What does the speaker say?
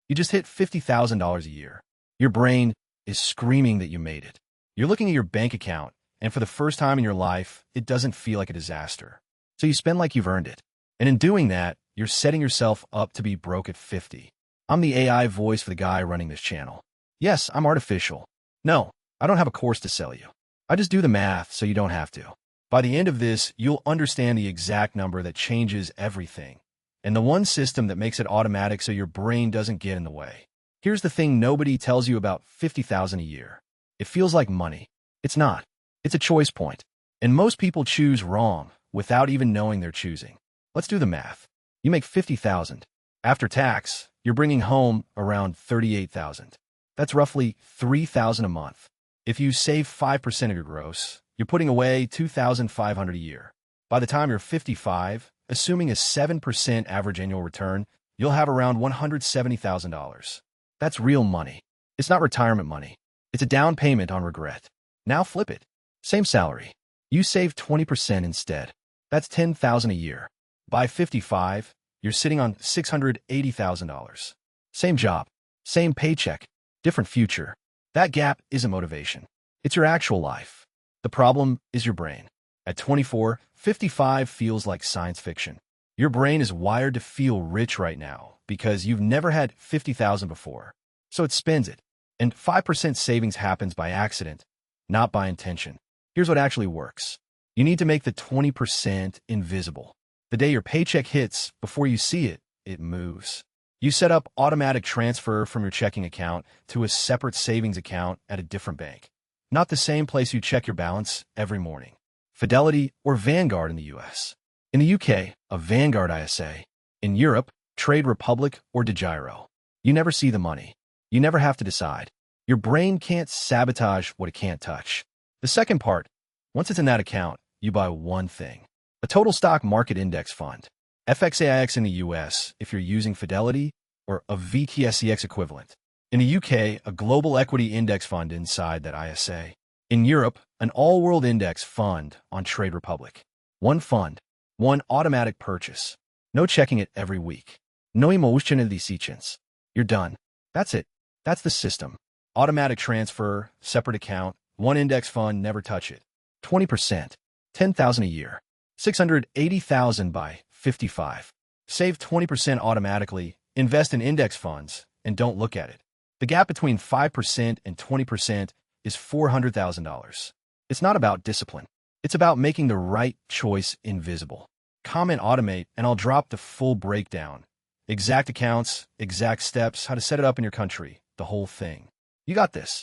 You just hit $50,000 a year. Your brain is screaming that you made it. You're looking at your bank account, and for the first time in your life, it doesn't feel like a disaster. So you spend like you've earned it. And in doing that, you're setting yourself up to be broke at 50. I'm the AI voice for the guy running this channel. Yes, I'm artificial. No, I don't have a course to sell you. I just do the math so you don't have to. By the end of this, you'll understand the exact number that changes everything, and the one system that makes it automatic so your brain doesn't get in the way. Here's the thing nobody tells you about 50,000 a year. It feels like money. It's not. It's a choice point. And most people choose wrong without even knowing they're choosing. Let's do the math. You make 50,000. After tax, you're bringing home around 38,000. That's roughly 3,000 a month. If you save 5% of your gross, you're putting away 2,500 a year. By the time you're 55, assuming a 7% average annual return, you'll have around $170,000. That's real money. It's not retirement money. It's a down payment on regret. Now flip it. Same salary. You save 20% instead. That's $10,000 a year. By 55, you're sitting on $680,000. Same job, same paycheck, different future. That gap isn't motivation. It's your actual life. The problem is your brain. At 24, 55 feels like science fiction. Your brain is wired to feel rich right now because you've never had 50,000 before. So it spends it. And 5% savings happens by accident, not by intention. Here's what actually works. You need to make the 20% invisible. The day your paycheck hits, before you see it, it moves. You set up automatic transfer from your checking account to a separate savings account at a different bank. Not the same place you check your balance every morning. Fidelity or Vanguard in the US. In the UK, a Vanguard ISA. In Europe, Trade Republic or DeGiro. You never see the money. You never have to decide. Your brain can't sabotage what it can't touch. The second part, once it's in that account, you buy one thing. A total stock market index fund. FXAIX in the US if you're using Fidelity, or a VTSEX equivalent. In the UK, a global equity index fund inside that ISA. In Europe, an all-world index fund on Trade Republic. One fund, one automatic purchase. No checking it every week. No emotion in these sequence. You're done. That's it. That's the system. Automatic transfer, separate account, one index fund, never touch it. 20%, 10,000 a year. 680,000 by 55. Save 20% automatically, invest in index funds, and don't look at it. The gap between 5% and 20% is $400,000. It's not about discipline. It's about making the right choice invisible. Comment automate, and I'll drop the full breakdown. Exact accounts, exact steps, how to set it up in your country, the whole thing. You got this.